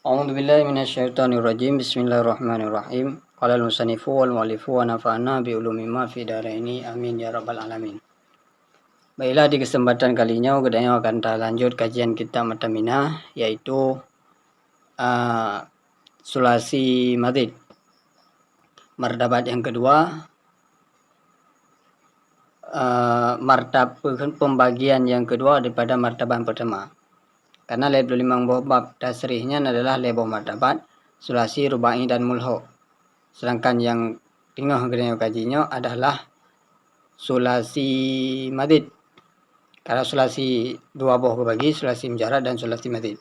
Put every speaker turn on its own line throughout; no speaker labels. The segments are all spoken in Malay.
A'udzu billahi minasyaitonir rajim. Bismillahirrahmanirrahim. Qala al-musannifu wal mu'allifu wa nafa'na bi ulumi ma fi dharaini. Amin ya rabbal alamin. Baiklah, di kesempatan kali ini kita akan lanjut kajian kita Matamina, yaitu sulasi madid. Martabat yang kedua, pembagian yang kedua daripada martabat pertama. Karena lebih limang bab tasrihnya adalah lebih martabat, sulasi, rubai dan mulho. Sedangkan yang tengah kajinya adalah sulasi madid. Kalau sulasi dua buah bagi, sulasi mujarad dan sulasi madid.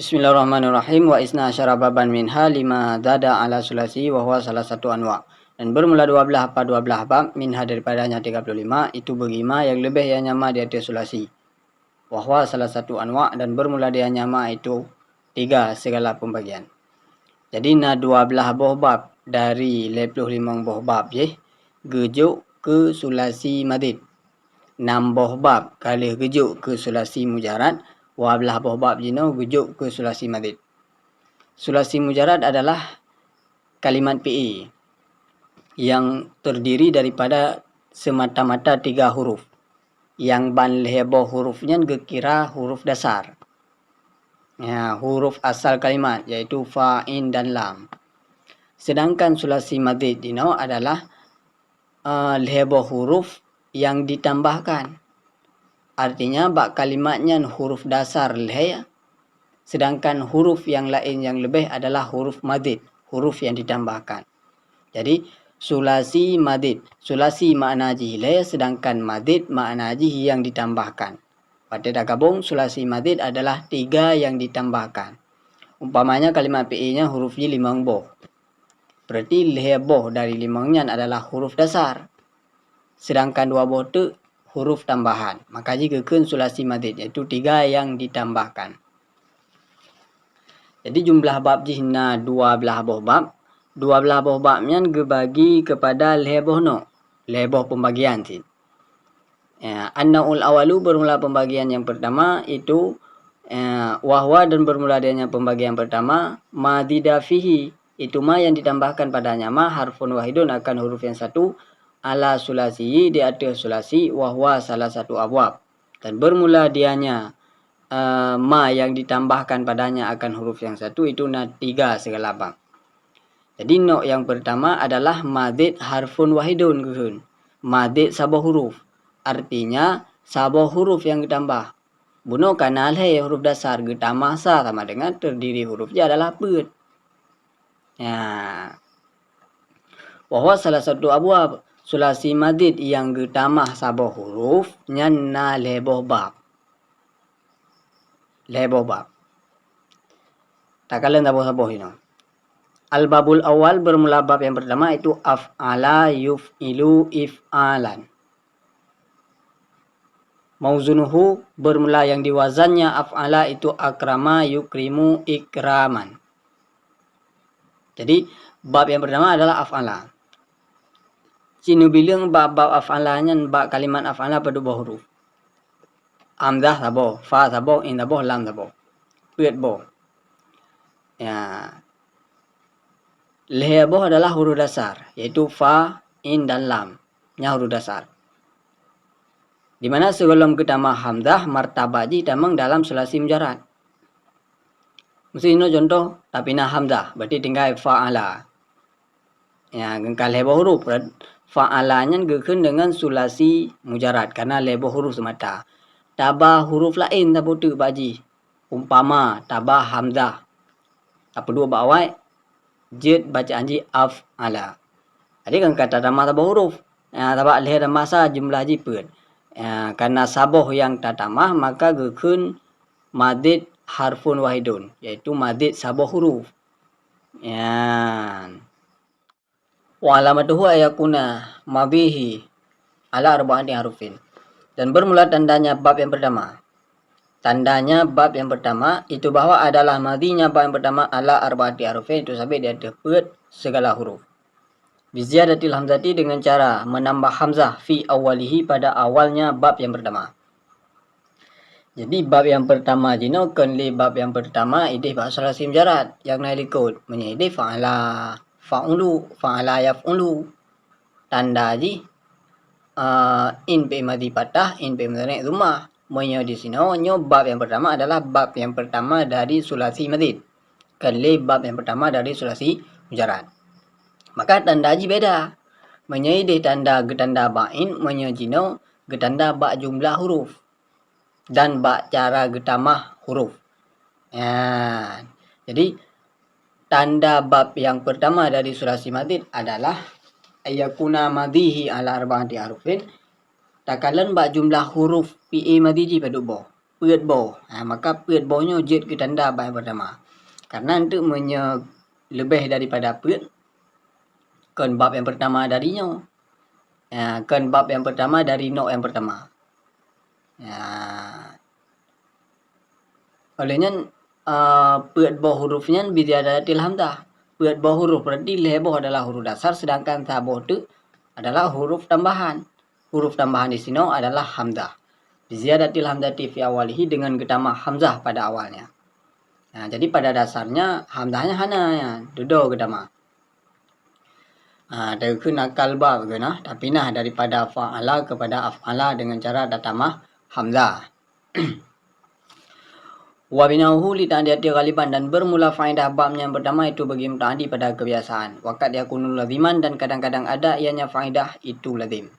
Bismillahirrahmanirrahim. Wa isna asyara baban minha lima dada ala sulasi wa huwa salah satu anwa. Dan bermula 12 bab minha daripadanya 35 itu berima yang lebih yang nyama di atas sulasi. Wahwa salah satu anwa dan bermula dia nyama itu 3 segala pembagian. Jadi na 12 buah bab dari 55 buah bab je gejuk ke sulasi madid. 6 buah bab kali gejuk ke sulasi mujarad, 12 buah bab jino gejuk ke sulasi madid. Sulasi mujarad adalah kalimat PE yang terdiri daripada semata-mata 3 huruf. Yang ban lehebo hurufnya kira huruf dasar. Ya, huruf asal kalimat yaitu fa, in dan lam. Sedangkan sulasi madid dino adalah lehebo huruf yang ditambahkan. Artinya bak kalimatnya huruf dasar leh, sedangkan huruf yang lain yang lebih adalah huruf madid, huruf yang ditambahkan. Jadi sulasi madid, sulasi makna jile, sedangkan madid makna jih yang ditambahkan. Pada dah gabung sulasi madid adalah 3 yang ditambahkan. Umpamanya kalimat PE-nya huruf J 5 boh. Berarti leheboh dari 5-nya adalah huruf dasar. Sedangkan 2 boh itu huruf tambahan. Maka jika keun sulasi madid yaitu 3 yang ditambahkan. Jadi jumlah bab jihna 12 boh bab. 12 buah babnya dibagi kepada leheboh no. Leheboh pembagian sih. Ya, an-naul awalu bermula pembagian yang pertama itu wahwa dan bermula adanya pembagian pertama madida fihi itu ma yang ditambahkan padanya ma harfun wahidun akan huruf yang satu ala sulasi di atas sulasi wahwa salah satu abwab dan bermula dianya ma yang ditambahkan padanya akan huruf yang satu itu 3 segala bab. Jadi no yang pertama adalah madid harfun wahidun. Madid sabah huruf. Artinya sabah huruf yang ditambah. Buno kanal he huruf dasar ditambah sa sama dengan terdiri hurufnya adalah put. Ya. Bahwa salah satu abwab sulasi madid yang ditambah sabah huruf nyanna leboh bab. Leboh bab. Tak kalian sabah ini. Al-babul awal bermula bab yang pertama itu af'ala yuf'ilu if'alan. Mauzunuhu bermula yang diwazannya af'ala itu akrama yukrimu ikraman. Jadi bab yang pertama adalah af'ala. Sini bilang bab af'alanya bab kalimat af'ala pada dua huruf. Hamzah sabo, fa sabo, in sabo, lam sabo. Pet bo. Ya. Leheboh adalah huruf dasar, yaitu fa, in, dan lam. Nya huruf dasar. Di mana sebelum kita hamzah, martabaji tamang dalam sulasi mujarad. Mesti ini contoh, tapi nah hamzah, berarti tinggal fa'ala. Ya, gengkal leheboh huruf. Fa'alanya gekun dengan sulasi mujarad, karena leheboh huruf semata. Tabah huruf lain, tak butuh baji. Umpama, tabah hamzah. Apa dua bawai? Jid bacaan ji af'ala. Jadi kan kata tambah sabah huruf. Tambah leh tambah sa jumlah ji put. Karena sabah yang tak tambah maka gekun madid harfun wahidun. Yaitu madid sabah huruf. Ya. Wa alamatuhu ayakuna mabihi ala arba'ati harufin. Dan bermula tandanya bab yang pertama. Tandanya bab yang pertama itu bahwa adalah madinya bab yang pertama ala arba'ati harufin itu sampai dia dapat segala huruf. Biziyadatil hamzati dengan cara menambah hamzah fi awalihi pada awalnya bab yang pertama. Jadi bab yang pertama jino kenli bab yang pertama idih bab sulasi mujarad yang naik likut menyidih fa'ala yaf'ulu tanda ji in pe madi patah in pe madi rumah menyo di sini nyo bab yang pertama adalah bab yang pertama dari sulasi madid kenli bab yang pertama dari sulasi mujarad. Maka tanda ji beda menyidih tanda getanda ba'in menyo jino getanda ba jumlah huruf dan bak cara getamah huruf. Ya, jadi tanda bab yang pertama dari sulasi madid adalah ayakuna madihi ala arba'ati harufin. Takalan bak jumlah huruf PA madiji pada bo. Peut bo. Maka peut bo-nya jet ke tanda bab yang pertama. Karena untuk lebih daripada peut kan bab yang pertama darinya. Kan bab yang pertama dari no yang pertama. Olehnya peut boh hurufnya bidiadatil hamzah. Peut boh huruf berarti leboh adalah huruf dasar sedangkan saboh itu adalah huruf tambahan. Huruf tambahan di sini adalah hamzah. Ziyadatil hamzati fi awalihi dengan getama hamzah pada awalnya. Nah, jadi pada dasarnya hamzahnya hana ya, dudo getama. Dari nakal ba begana, tapi nah daripada fa'ala kepada af'ala dengan cara datama hamzah. Wabinahu li ta'diyati ghaliban dan bermula faedah bab yang pertama itu bagi muta'adi pada kebiasaan. Waqad yakunul laziman dan kadang-kadang ada ianya faedah itu lazim.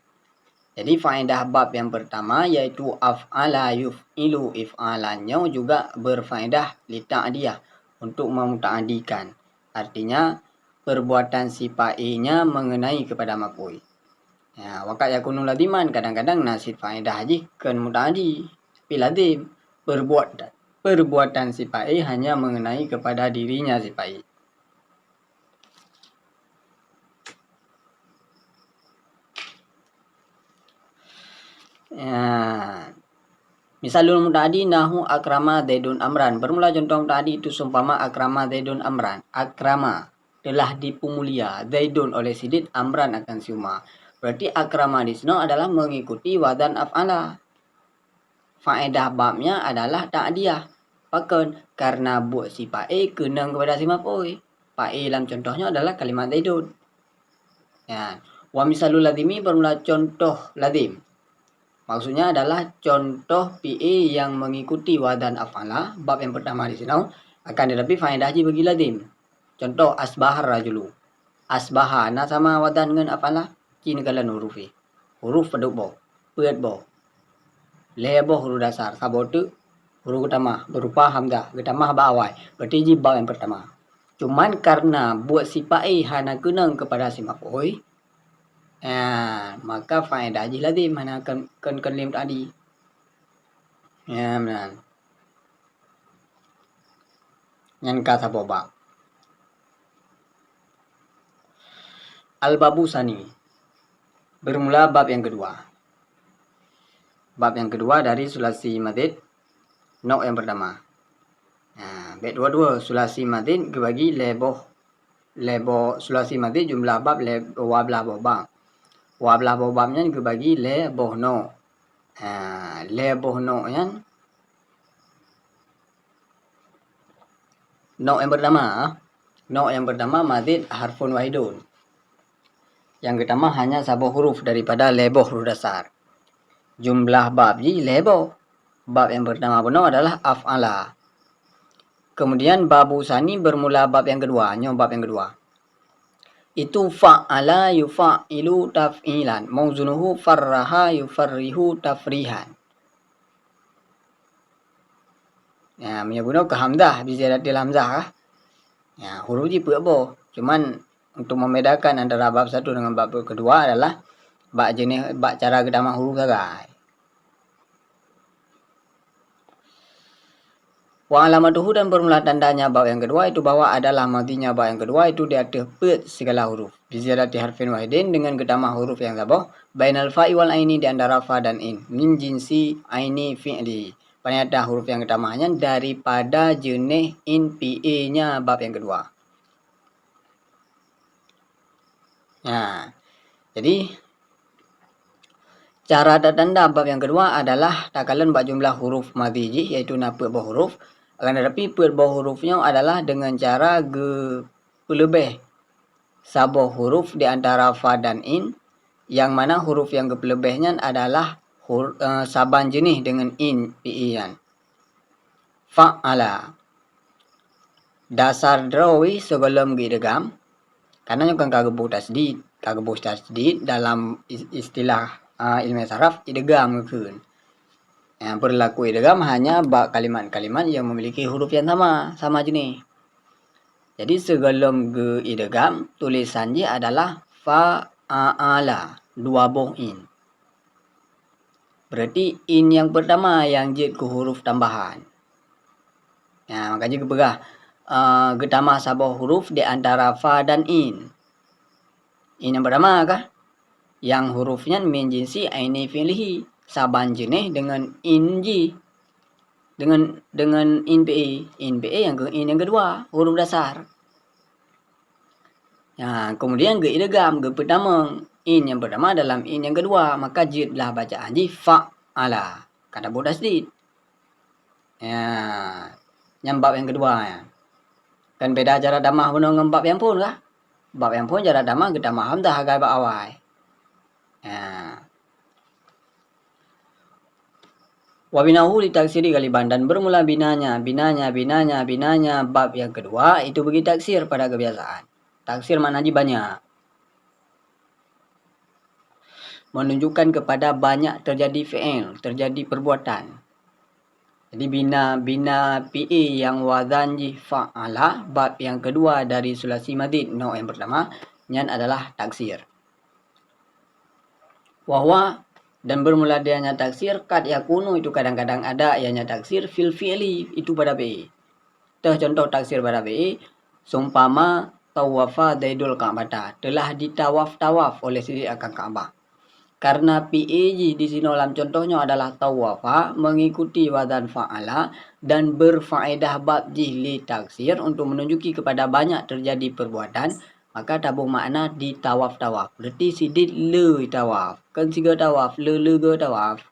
Jadi faedah bab yang pertama yaitu af'ala yuf'ilu if'alannya juga berfaedah li ta'diyah untuk memuta'adikan. Artinya perbuatan si fa'inya mengenai kepada maf'ul. Ya, waqad yakunul laziman kadang-kadang nasib faedah haji kan muta'adi. Tapi lazim perbuatan si fa'i hanya mengenai kepada dirinya si fa'i. Misalul muta'adi nahu akrama zaidun amran. Bermula contoh muta'adi itu seumpama akrama zaidun amran. Akrama telah dipemulia zaidun oleh sidid amran akan siuma. Berarti akrama di sini adalah mengikuti wadan af'ala. Faedah babnya adalah ta'diyah. Pakon karena buat si fa'i kenang kepada si maf'ul. Fa'i dalam contohnya adalah kalimat zaidun. Ya. Wa misalul lazimi bermula contoh lazim. Maksudnya adalah contoh PE yang mengikuti wadan af'ala. Bab yang pertama di sini akan tetapi faedah bagi lazim. Contoh asbahar rajulu. Asbahana sama wadan dengan af'ala. Kini kalian hurufi. Huruf peduk bo. Peut bo. Lebo huruf dasar. Sabotu huruf utama berupa hamzah. Getamah bawai. Berarti bab yang pertama. Cuman karena buat si fa'i hana kenang kepada si maf'ul. Maka faedah lazim mana kan lim tadi. Ya benar. Yang kata boba. Al-babu sani. Bermula bab yang kedua. Bab yang kedua dari sulasi madid no yang pertama. Bab dua sulasi madid dibagi lebo sulasi madid jumlah bab wablah bobang. Wablah bobamnya dibagi leboh no. Leboh no nya no yang pertama. No yang pertama madid harfun wahidun. Yang pertama hanya satu huruf daripada leboh huruf dasar. Jumlah bab leboh. Bab yang pertama benar adalah af'ala. Kemudian babu sani bermula bab yang kedua. Bab yang kedua. Itu fa'ala yufa'ilu taf'ilan. Mauzunuhu farraha yufarrihu tafrihan. Ya, menyebutnya ke hamzah. Bisa datil hamzah. Ya, huruf peut bo. Cuman untuk membedakan antara bab satu dengan bab kedua adalah bab jenis bab cara gedama huruf saja. Wa alamatuhu dan bermula tandanya bab yang kedua itu bahwa adalah madinya bab yang kedua itu di atas peut segala huruf. Biziyadati harfin wahidin dengan gedama huruf yang sabah. Bainal fa'i wal aini di antara fa dan in. Min jinsi aini fi'li. Ternyata huruf yang gedamanya daripada jenis in PE-nya bab yang kedua. Nah, jadi Cara tanda bab yang kedua adalah takalan bab jumlah huruf madhi iaitu napa bawah huruf. Akan tetapi bawah hurufnya adalah dengan cara pelebih sabah huruf di antara fa dan in, yang mana huruf yang pelebihnya adalah saban jenis dengan in pi'ian. Fa'ala. Dasar drawi sebelum idgham, karena yang kagak tasdid dalam istilah ilmu saraf idgham keun. Yang berlaku idgham hanya kalimat-kalimat yang memiliki huruf yang sama jenis. Jadi sebelum idgham tulisannya adalah fa'ala, dua boh in. Berarti in yang pertama yang jid ke huruf tambahan. Ya, makanya kebegah getama sabah huruf di antara fa dan in. In yang pertama kah? Yang hurufnya min jinsi aini fi'lihi, saban jenis dengan in ji. Dengan in pe. In pe yang kedua, huruf dasar. Ya, kemudian idgham pertama, in yang pertama dalam in yang kedua, maka jidlah bacaan ji fa'ala. Kata bodas dit. Ya, yang bab yang kedua ya. Kan beda cara damah dengan bab yang pun kah? Bab yang pun cara damah kita maham dah hagai bab awal. Ya. Wabinahu ditaksiri kaliban, dan bermula binanya bab yang kedua itu bagi taksir pada kebiasaan. Taksir maknanya banyak. Menunjukkan kepada banyak terjadi fi'il, terjadi perbuatan. Jadi bina PE yang wazan ji fa'ala, bab yang kedua dari sulasi madid, no yang pertama, nyan adalah taksir. Wahwa, dan bermula dianya taksir, kad yakunu itu kadang-kadang ada ianya taksir fil fi'li, itu pada PE. Contoh taksir pada PE, sumpama tawafa daidul ka'bata, telah ditawaf oleh si akan Ka'bah. Karena PEJ di sini dalam contohnya adalah tawafa, mengikuti wazan fa'ala dan berfaedah bab jihli taksir untuk menunjuki kepada banyak terjadi perbuatan, maka tabuh makna di tawaf. Berarti sidit le tawaf. Kan siga tawaf, le ge tawaf.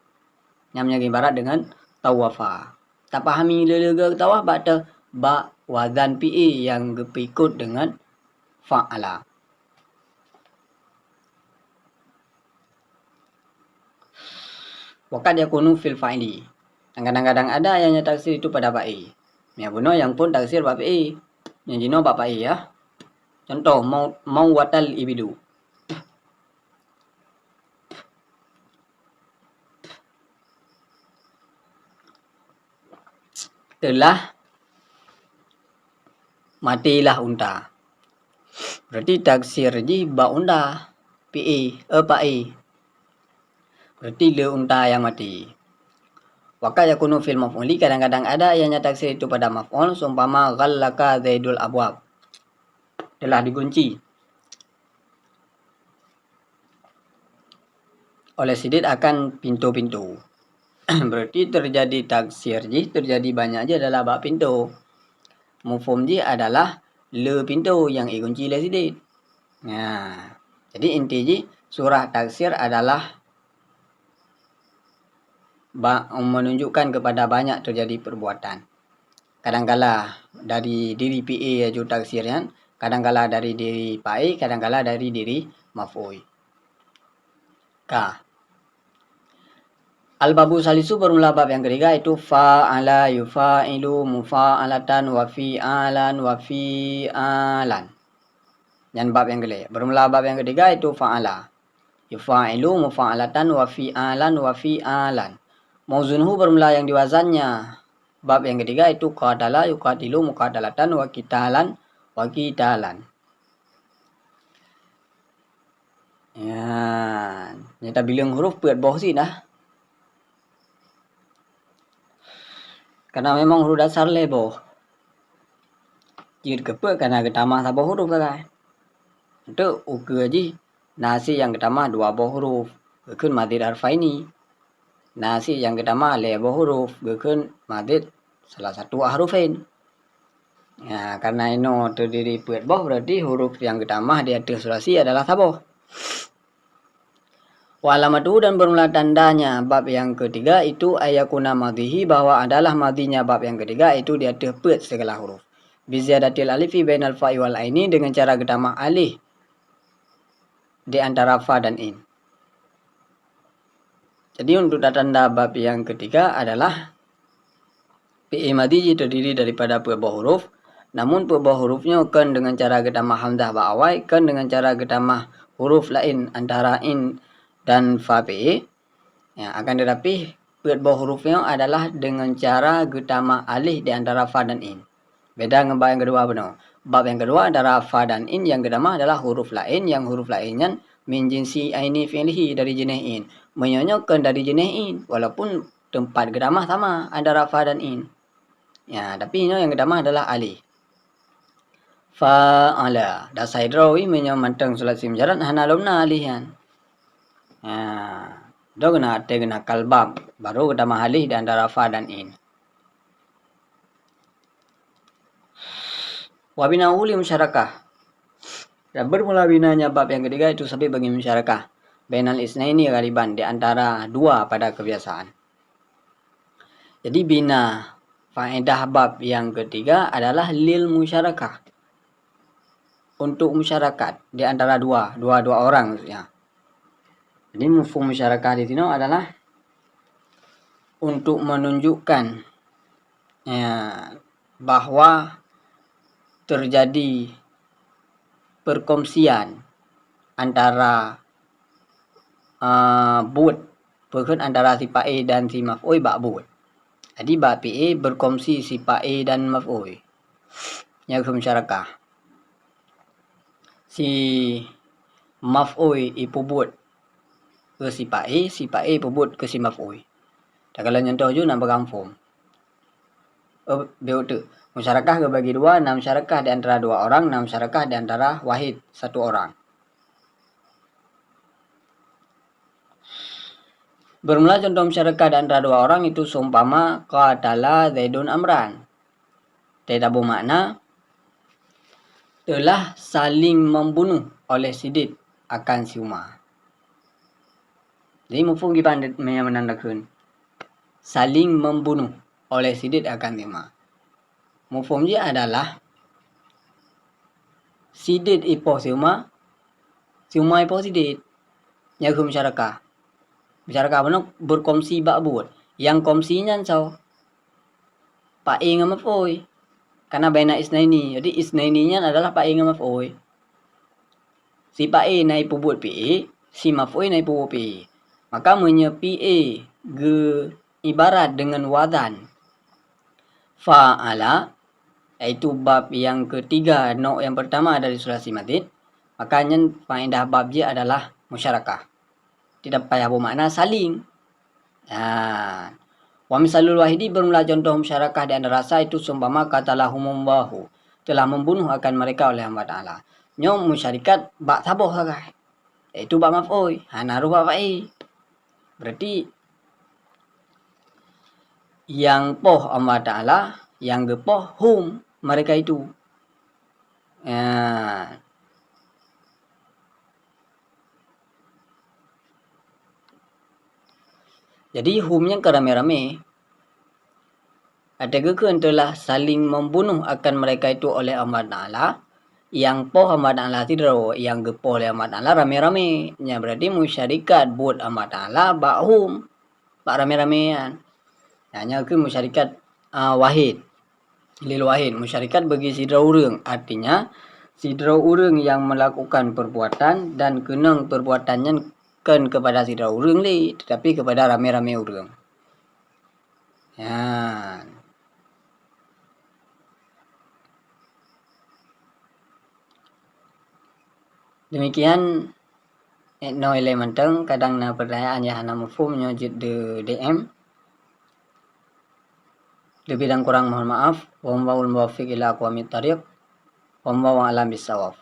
Namanya ibarat dengan tawafa. Tak pahami le ge tawaf bak wazan PE yang ikut dengan fa'ala. Wakad yakunu fil fa'ili. Kadang-kadang ada yang taksir itu pada ba'i. Ya benar yang pun taksir ba'i. Yang jino ba'i ya. Contoh mau watal ibidu. Telah matilah unta. Berarti taksir ji ba unta ba'i. Berarti le unta yang mati. Waka yakunu fil maf'uli, kadang-kadang ada yang taksir itu pada maf'ul, sumpama ghallaka zaidul abwab, telah dikunci oleh sidit akan pintu-pintu. Berarti terjadi taksir ji, terjadi banyak ji adalah bab pintu. Mufhum ji adalah le pintu yang dikunci oleh sidit. Nah, jadi inti ji surah taksir adalah menunjukkan kepada banyak terjadi perbuatan. Kadangkala dari diri PE yaitu taksirnya, kadangkala dari diri PAI, kadangkala dari diri maf'ul. K. Al-babu salisu bermula bab yang ketiga itu fa'ala yufa'ilu mufa'alatan wa fi'alan wa fi'alan. Dan bab yang kelima. Bermula bab yang ketiga itu fa'ala yufa'ilu mufa'alatan wa fi'alan wa fi'alan. Mauzunhu bermula yang diwazannya. Bab yang ketiga itu qatala yuqatilu muqatalatan wa qitalan wa qitalan. Ya, nyata bilang huruf buat bawah sih dah. Karena memang huruf dasar lebo. Jid kepe karena ketama sabah huruf kan. Itu uke aja nasi yang ketama dua bawah huruf. Gekun madid harfaini. Nasi yang ketama lebo huruf. Gekun madid salah satu harufin. Ya, karena ini terdiri buat bawah berarti huruf yang ketama di atas sulasi adalah sabah. Wa alamatu dan bermula tandanya bab yang ketiga itu ayakuna madhihi, bahwa adalah madhinya bab yang ketiga itu dia terpet segala huruf. Biziyadatil alifi bainal fa'i wal aini, dengan cara gedamah alif di antara fa dan in. Jadi untuk tanda bab yang ketiga adalah fi'il madhi terdiri daripada sebuah huruf, namun sebuah hurufnya kan dengan cara gedamah hamzah ba awai, kan dengan cara gedamah huruf lain antara in dan fa fi'il. Ya, akan tetapi sebuah hurufnya adalah dengan cara gedamah alif di antara fa dan in. Beda dengan bab yang kedua benar. Bab yang kedua antara fa dan in yang gedamah adalah huruf lain, yang huruf lainnya min jinsi aini fi'lihi, dari jenis in, menyonyokkan dari jenis in, walaupun tempat gedamah sama antara fa dan in. Ya, tapi ini yang gedamah adalah alif. Fa'ala da saidrawi menyo manteng sulat simjaran hana lomna alihan. Ya, do gena ate gena kalbab, baru gedamah alif di antara fa dan in. Wabina uli musyarakah. Dan bermula binanya bab yang ketiga itu sampai bagi musyarakah. Bainal isnaini ghaliban, di antara dua pada kebiasaan. Jadi bina faedah bab yang ketiga adalah lil musyarakah, untuk masyarakat di antara dua orang maksudnya. Jadi mafhum musyarakah di sini adalah untuk menunjukkan ya, bahwa terjadi perkongsian antara buat antara si fa'il dan si maf'ul ba'bud. Jadi bab PE berkongsi si fa'il dan maf'ul. Yang musyarakah. Si maf'ul ipubut ke si fa'il pubut ke si maf'ul. Dan kalau contoh je nak berkampung. Begitu. Musyarakah kebagi dua, nah musyarakah di antara dua orang, nah musyarakah di antara wahid satu orang. Bermula contoh musyarakah di antara dua orang itu seumpama qatala Zaidun Amran. Tidak bermakna telah saling membunuh oleh Sidit akan si Umar. Jadi mafhum kita menandakan saling membunuh oleh Sidit akan si Umar. Mafhum dia adalah Sidit ipo si Umar ipo Sidit. Yang musyarakah. Musyarakah benar berkongsi ba'bud. Yang kongsinya so fa'il dengan maf'ul. Karena baina isnaini. Jadi isnaininya adalah fa'il dengan maf'ul. Si fa'il naik pubut PE, si maf'ul naik pubut PE. Maka PE ge ibarat dengan wadan fa'ala, yaitu bab yang ketiga, nok yang pertama dari sulasi madid. Makanya faedah bab dia adalah musyarakah. Tidak payah bermakna saling. Wa misalul wahidi bermula contoh musyarakah di antara rasa itu seumpama katalah humumbahu, telah membunuh akan mereka oleh hamba ta'ala. Nyom musyarikat bak saboh sagai. Itu bak maf'ul. Naruh bak fa'il. Berarti yang poh hamba ta'ala, yang gepoh hum mereka itu. Jadi humnya kerame-rame. Ada kekan telah saling membunuh akan mereka itu oleh Allah Ta'ala. Yang poh Allah Ta'ala tidak, yang gepoh oleh Allah Ta'ala rame-rame. Ya, berarti musyarikat buat Allah Ta'ala bak hum, bak rame-ramean. Hanya ke musyarikat wahid. Lil wahid. Musyarikat bagi sidra urang. Artinya sidra urang yang melakukan perbuatan dan kenang perbuatannya kan kepada sidra urang li, tetapi kepada rame-rame urang. Ya. Demikian no elementeng kadang na pertanyaan ya hana mafhumnya de DM. Lebih dan kurang mohon maaf. Wallahu muwaffiq ila aqwamit thariq. Wallahu a'lam bissawab.